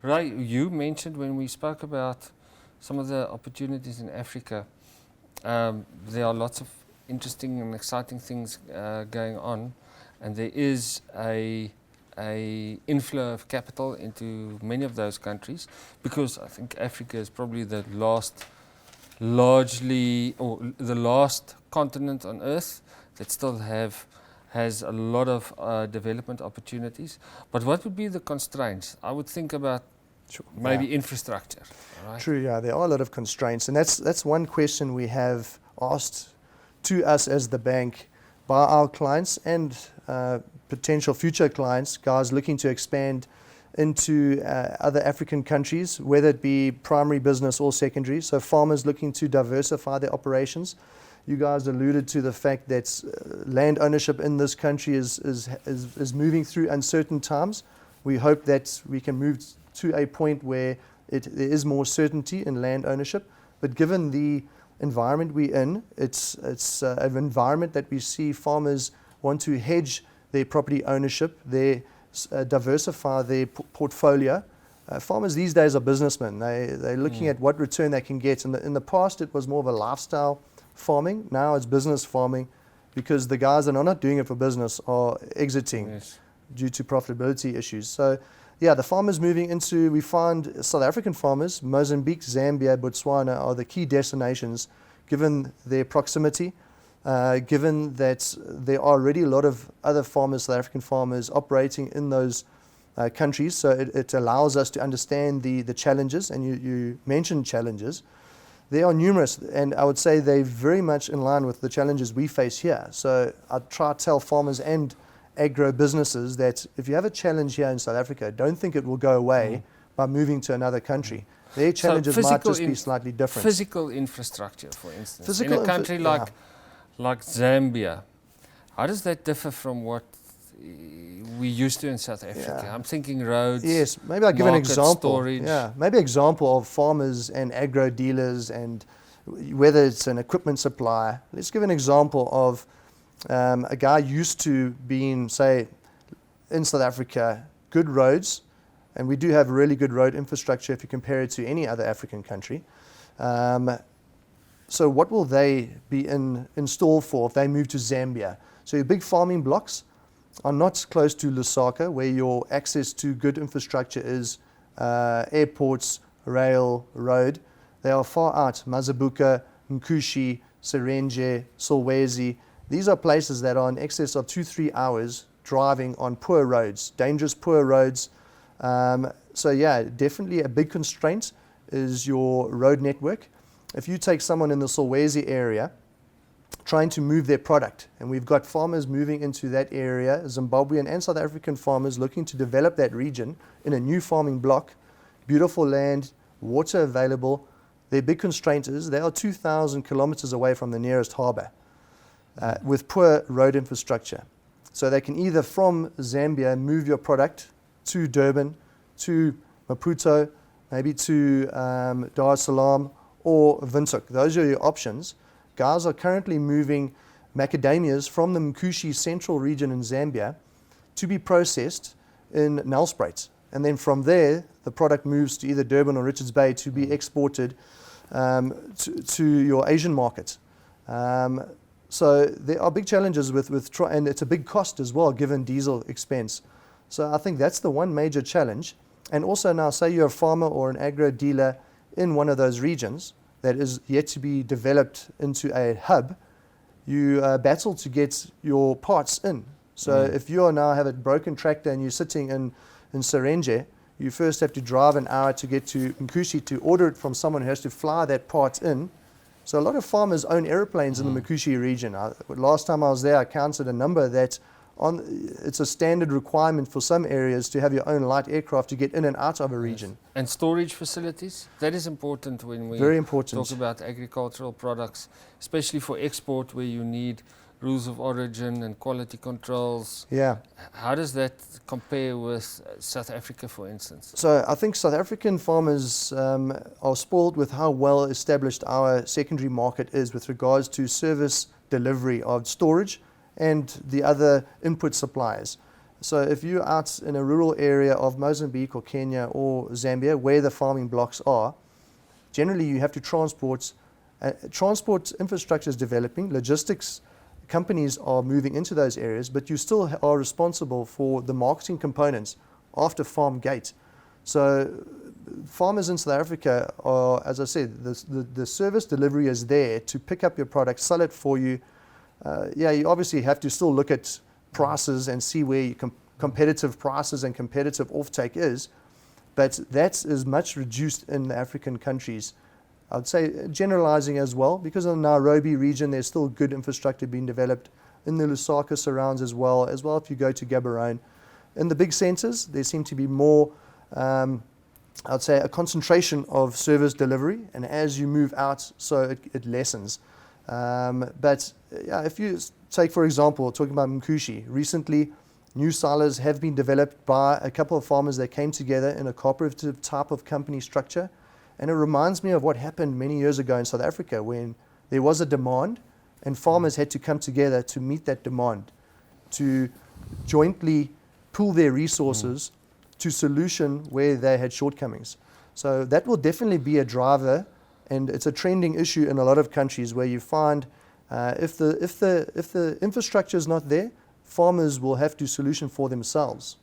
Ray, you mentioned when we spoke about some of the opportunities in Africa, there are lots of interesting and exciting things going on, and there is a inflow of capital into many of those countries, because I think Africa is probably the last continent on earth that still has a lot of development opportunities. But what would be the constraints? I would think about maybe infrastructure. Right? True, yeah, there are a lot of constraints, and that's one question we have asked to us as the bank by our clients and potential future clients, guys looking to expand into other African countries, whether it be primary business or secondary. So farmers looking to diversify their operations. You guys alluded to the fact that land ownership in this country is moving through uncertain times. We hope that we can move to a point where there is more certainty in land ownership. But given the environment we're in, it's an environment that we see farmers want to hedge their property ownership, diversify their portfolio. Farmers these days are businessmen. They're looking at what return they can get. In the past, it was more of a lifestyle farming. Now it's business farming, because the guys that are not doing it for business are exiting due to profitability issues. So, yeah, the farmers moving into, we find South African farmers, Mozambique, Zambia, Botswana are the key destinations, given their proximity, given that there are already a lot of other farmers, South African farmers, operating in those countries. So it allows us to understand the challenges, and you mentioned challenges. They are numerous, and I would say they're very much in line with the challenges we face here. So I try to tell farmers and agro businesses that if you have a challenge here in South Africa, don't think it will go away by moving to another country. Their challenges might just be slightly different. Physical infrastructure, for instance. In a country like Zambia, how does that differ from what we used to in South Africa? Yeah. I'm thinking roads. Yes, maybe I'll give an example. Storage. Yeah, maybe an example of farmers and agro dealers, and whether it's an equipment supplier. Let's give an example of a guy used to being, say, in South Africa, good roads, and we do have really good road infrastructure if you compare it to any other African country. So what will they be in store for if they move to Zambia? So your big farming blocks are not close to Lusaka, where your access to good infrastructure is airports, rail, road. They are far out, Mazabuka, Mkushi, Serenje, Solwezi. These are places that are in excess of 2-3 hours driving on poor roads, dangerous poor roads. So yeah, definitely a big constraint is your road network. If you take someone in the Solwezi area trying to move their product, and we've got farmers moving into that area, Zimbabwean and South African farmers looking to develop that region in a new farming block, beautiful land, water available. Their big constraint is they are 2,000 kilometers away from the nearest harbor with poor road infrastructure. So they can either from Zambia move your product to Durban, to Maputo, maybe to Dar es Salaam or Windhoek. Those are your options. Guys are currently moving macadamias from the Mkushi central region in Zambia to be processed in Nelspruit. And then from there, the product moves to either Durban or Richards Bay to be exported to your Asian market. So there are big challenges and it's a big cost as well, given diesel expense. So I think that's the one major challenge. And also now, say you're a farmer or an agro dealer in one of those regions that is yet to be developed into a hub, you battle to get your parts in. So if you now have a broken tractor and you're sitting in Serenje, you first have to drive an hour to get to Mkushi to order it from someone who has to fly that part in. So a lot of farmers own airplanes in the Mkushi region. Last time I was there, I counted a number that it's a standard requirement for some areas to have your own light aircraft to get in and out of a region. Yes. And storage facilities, that is important when we talk about agricultural products, especially for export, where you need rules of origin and quality controls. Yeah. How does that compare with South Africa, for instance? So I think South African farmers are spoiled with how well established our secondary market is with regards to service delivery of storage and the other input suppliers. So if you're out in a rural area of Mozambique or Kenya or Zambia where the farming blocks are, generally you have to transport. Transport infrastructure is developing, logistics companies are moving into those areas, but you still are responsible for the marketing components after farm gate. So farmers in South Africa are, as I said, the service delivery is there to pick up your product, sell it for you. You obviously have to still look at prices and see where competitive prices and competitive offtake is, but that is much reduced in the African countries. I'd say generalizing as well, because in the Nairobi region there's still good infrastructure being developed, in the Lusaka surrounds as well if you go to Gaborone. In the big centres there seem to be more, I'd say, a concentration of service delivery, and as you move out, so it lessens. But if you take, for example, talking about Mkushi, recently new silos have been developed by a couple of farmers that came together in a cooperative type of company structure. And it reminds me of what happened many years ago in South Africa when there was a demand and farmers had to come together to meet that demand, to jointly pool their resources to solution where they had shortcomings. So that will definitely be a driver, and it's a trending issue in a lot of countries where you find if the infrastructure is not there, farmers will have to solution for themselves.